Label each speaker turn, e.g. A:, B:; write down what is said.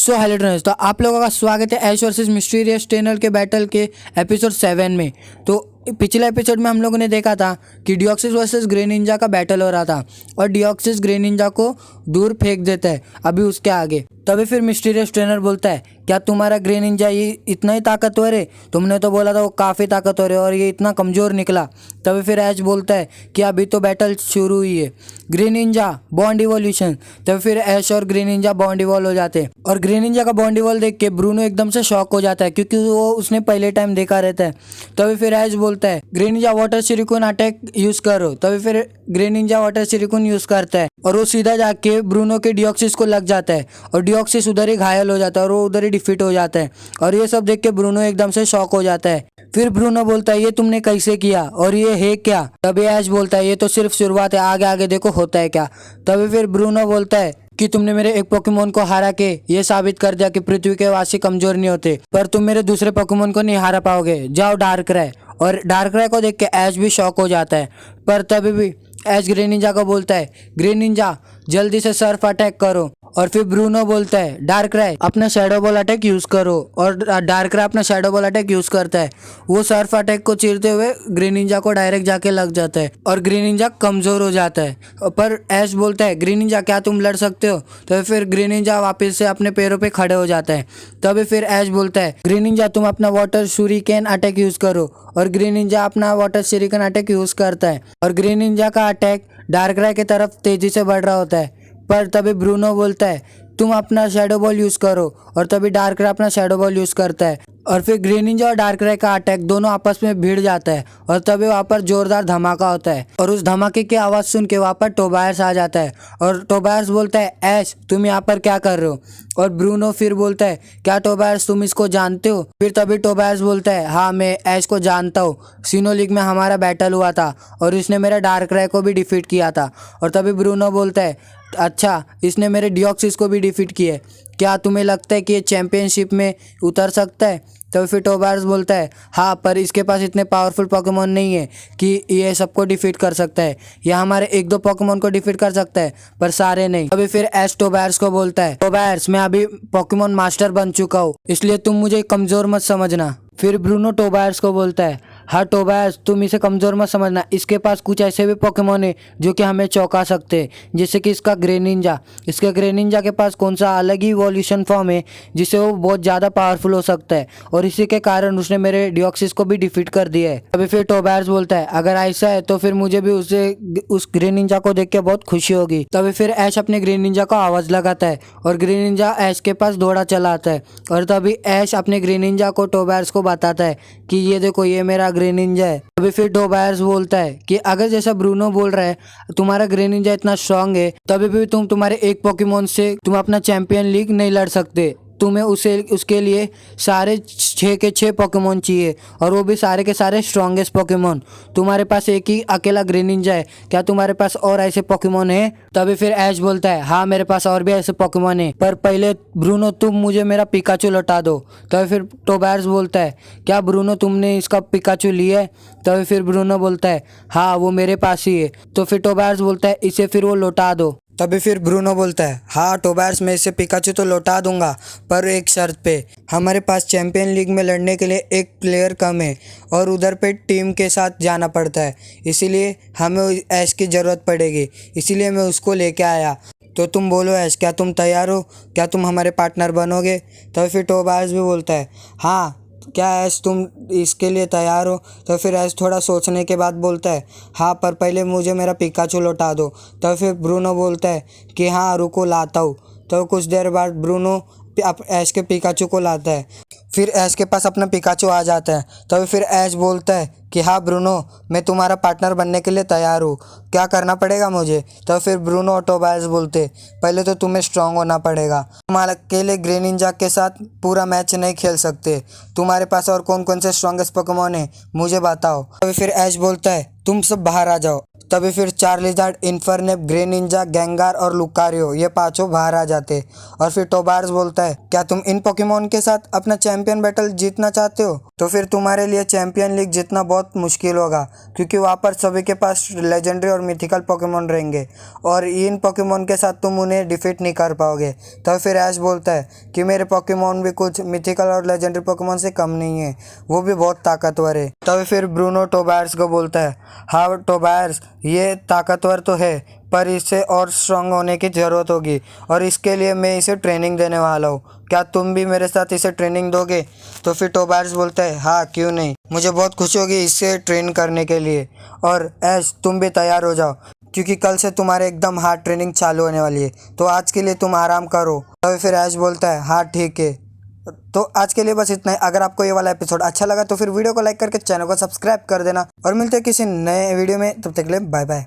A: So hello trainers, तो आप लोगों का स्वागत है ऐश वर्सेस मिस्टीरियस टनल के बैटल के एपिसोड 7 में। तो पिछले एपिसोड में हम लोगों ने देखा था कि डिओक्सिस वर्सेस ग्रे निंजा का बैटल हो रहा था और डिओक्सिस ग्रे निंजा को दूर फेंक देता है अभी उसके आगे। तभी फिर मिस्टीरियस ट्रेनर बोलता है, क्या तुम्हारा ग्रे निंजा ये इतना ही ताकतवर है? तुमने तो बोला था वो काफ़ी ताकतवर है और ये इतना कमज़ोर निकला। तभी फिर ऐश बोलता है कि अभी तो बैटल शुरू हुई है। Grey Ninja bond evolution. तभी फिर ऐश और ग्रे निंजा बॉन्ड इवॉल्व हो जाते हैं और ग्रे निंजा का बॉन्ड इवॉल्व देख के ब्रूनो एकदम से शॉक हो जाता है क्योंकि वो उसने पहले टाइम देखा रहता है। तभी फिर ऐश बोलता है, Greninja water shuriken attack use करो। तभी फिर Greninja water shuriken use करता है और वो सीधा जाके ब्रूनो के डिओक्सिस को लग जाता है और डिओक्सिस उधर ही घायल हो जाता है और वो उधर ही डिफीट हो जाता है। और ये सब देख के ब्रूनो एकदम से शॉक हो जाता है। फिर ब्रूनो बोलता है, ये तुमने कैसे किया और ये है क्या? तभी ऐश बोलता है, ये तो सिर्फ शुरुआत है, आगे आगे देखो होता है क्या। तभी फिर ब्रूनो बोलता है कि तुमने मेरे एक पोकेमोन को हरा के ये साबित कर दिया कि पृथ्वी के वासी कमजोर नहीं होते, पर तुम मेरे दूसरे पोकेमोन को नहीं हरा पाओगे। जाओ डार्कराय। और डार्कराय को देख के ऐश भी शॉक हो जाता है। पर तभी भी ऐश ग्रे निंजा को बोलता है, ग्रे निंजा जल्दी से सर्फ अटैक करो। और फिर ब्रूनो बोलता है, डार्कराय अपना शैडो बॉल अटैक यूज़ करो। और डार्कराय अपना शैडो बॉल अटैक यूज़ करता है। वो सर्फ अटैक को चीरते हुए ग्रे निंजा को डायरेक्ट जाके लग जाता है और ग्रे निंजा कमज़ोर हो जाता है। पर ऐश बोलता है, ग्रे निंजा क्या तुम लड़ सकते हो? तो फिर ग्रे निंजा वापस से अपने पैरों पे खड़े हो जाता है। तभी फिर ऐश बोलता है, ग्रे निंजा तुम अपना वाटर शूरिकेन अटैक यूज़ करो। और ग्रे निंजा अपना वाटर शूरिकेन अटैक यूज़ करता है और ग्रे निंजा का अटैक डार्कराय की तरफ तेज़ी से बढ़ रहा होता है। पर तभी ब्रूनो बोलता है, तुम अपना शैडो बॉल यूज़ करो। और तभी डार्कराय अपना शैडो बॉल यूज़ करता है और फिर ग्रे निंजा और डार्कराय का अटैक दोनों आपस में भिड़ जाता है और तभी वहाँ पर जोरदार धमाका होता है। और उस धमाके की आवाज़ सुन के वहाँ पर टोबायर्स आ जाता है और टोबायर्स बोलता है, ऐश तुम यहाँ पर क्या कर रहे हो? और ब्रूनो फिर बोलता है, क्या टोबायर्स तुम इसको जानते हो? फिर तभी टोबायर्स बोलता है, हाँ मैं ऐश को जानता हूँ, सीनो लीग में हमारा बैटल हुआ था और इसने मेरा डार्कराय को भी डिफीट किया था। और तभी ब्रूनो बोलता है, अच्छा इसने मेरे डिओक्सिस को भी डिफीट किया है, क्या तुम्हें लगता है कि ये चैंपियनशिप में उतर सकता है? तो फिर टोबायर्स बोलता है, हाँ पर इसके पास इतने पावरफुल पोकेमोन नहीं है कि ये सबको डिफीट कर सकता है। यह हमारे एक दो पोकेमोन को डिफीट कर सकता है पर सारे नहीं। अभी फिर ऐश टोबायर्स को बोलता है, टोबायर्स मैं अभी पोकेमोन मास्टर बन चुका हूँ, इसलिए तुम मुझे कमज़ोर मत समझना। फिर ब्रूनो टोबायर्स को बोलता है, हाँ टोबायर्स तुम इसे कमज़ोर मत समझना, इसके पास कुछ ऐसे भी पोकेमोन है जो कि हमें चौंका सकते हैं, जैसे कि इसका ग्रे निंजा। इसके ग्रे निंजा के पास कौन सा अलग ही इवोल्यूशन फॉर्म है जिससे वो बहुत ज़्यादा पावरफुल हो सकता है और इसी के कारण उसने मेरे डिओक्सिस को भी डिफीट कर दिया है। अभी फिर टोबायर्स बोलता है, अगर ऐसा है तो फिर मुझे भी उस ग्रे निंजा को देख के बहुत खुशी होगी। तभी फिर ऐश अपने ग्रे निंजा को आवाज़ लगाता है और ग्रे निंजा ऐश के पास दौड़ा चला आता है। और तभी ऐश अपने ग्रे निंजा को टोबायर्स को बताता है कि ये देखो ये मेरा ग्रे निंजा है। अभी फिर टोबायर्स बोलता है कि अगर जैसा ब्रूनो बोल रहा है तुम्हारा ग्रे निंजा इतना स्ट्रांग है तभी भी तुम्हारे एक पोकेमोन से तुम अपना चैंपियन लीग नहीं लड़ सकते, तुम्हें उसके लिए सारे 6 के 6 पोकेमोन चाहिए और वो भी सारे के सारे स्ट्रॉन्गेस्ट पोकेमोन। तुम्हारे पास एक ही अकेला ग्रे निंजा है, क्या तुम्हारे पास और ऐसे पोकेमोन है? तभी फिर ऐश बोलता है, हाँ मेरे पास और भी ऐसे पोकेमोन है, पर पहले ब्रूनो तुम मुझे मेरा पिकाचू लौटा दो। तभी फिर टोबायर्स बोलता है, क्या ब्रूनो तुमने इसका पिकाचू लिया है? तभी फिर ब्रूनो बोलता है, हाँ वो मेरे पास ही है। तो फिर टोबायर्स बोलता है, इसे फिर वो लौटा दो। तभी फिर ब्रूनो बोलता है, हाँ टोबायर्स मैं इसे पिकाचू तो लौटा दूंगा पर एक शर्त पे, हमारे पास चैंपियन लीग में लड़ने के लिए एक प्लेयर कम है और उधर पे टीम के साथ जाना पड़ता है, इसीलिए हमें ऐश की ज़रूरत पड़ेगी, इसीलिए मैं उसको लेके आया। तो तुम बोलो ऐश, क्या तुम तैयार हो? क्या तुम हमारे पार्टनर बनोगे? तभी फिर टोबायर्स भी बोलता है, हाँ क्या ऐश तुम इसके लिए तैयार हो? तो फिर ऐश थोड़ा सोचने के बाद बोलता है, हाँ पर पहले मुझे मेरा पिकाचू लौटा दो। तो फिर ब्रूनो बोलता है कि हाँ रुको लाता हूँ। तो कुछ देर बाद ब्रूनो ऐश के पिकाचू को लाता है। फिर ऐश के पास अपना पिकाचू आ जाता है। तभी फिर ऐश बोलता है कि हाँ ब्रूनो मैं तुम्हारा पार्टनर बनने के लिए तैयार हूँ, क्या करना पड़ेगा मुझे? तो फिर ब्रूनो और टोबायर्स बोलते, पहले तो तुम्हें स्ट्रांग होना पड़ेगा, तुम अकेले ग्रे निंजा के साथ पूरा मैच नहीं खेल सकते, तुम्हारे पास और कौन कौन से स्ट्रॉन्गेस्ट पोकेमोन है मुझे बताओ। तभी फिर ऐश बोलता है, तुम सब बाहर आ जाओ। तभी फिर चार्लिजार्ड, इन्फर्नेप, ग्रे निंजा, गेंगार और लुकारियो ये पांचों बाहर आ जाते। और फिर टोबार्स बोलता है, क्या तुम इन पोकेमोन के साथ अपना चैंपियन बैटल जीतना चाहते हो? तो फिर तुम्हारे लिए चैंपियन लीग जीतना बहुत मुश्किल होगा, क्योंकि वहाँ पर सभी के पास लेजेंडरी और मिथिकल पोकेमोन रहेंगे और इन पोकेमोन के साथ तुम उन्हें डिफीट नहीं कर पाओगे। तो फिर ऐश बोलता है कि मेरे पोकेमोन भी कुछ मिथिकल और लेजेंडरी पोकेमोन से कम नहीं है, वो भी बहुत ताकतवर है। तभी फिर ब्रूनो टोबार्स को बोलता है, हाँ टोबार्स, ये ताकतवर तो है पर इसे और स्ट्रांग होने की ज़रूरत होगी और इसके लिए मैं इसे ट्रेनिंग देने वाला हूँ। क्या तुम भी मेरे साथ इसे ट्रेनिंग दोगे? तो फिर टोबार्स बोलता है, हाँ क्यों नहीं, मुझे बहुत खुशी होगी इसे ट्रेन करने के लिए। और ऐश तुम भी तैयार हो जाओ, क्योंकि कल से तुम्हारे एकदम हार्ड ट्रेनिंग चालू होने वाली है, तो आज के लिए तुम आराम करो। तो फिर ऐश बोलता है, हाँ ठीक है। तो आज के लिए बस इतना ही। अगर आपको ये वाला एपिसोड अच्छा लगा तो फिर वीडियो को लाइक करके चैनल को सब्सक्राइब कर देना और मिलते हैं किसी नए वीडियो में। तब तक के लिए बाय बाय।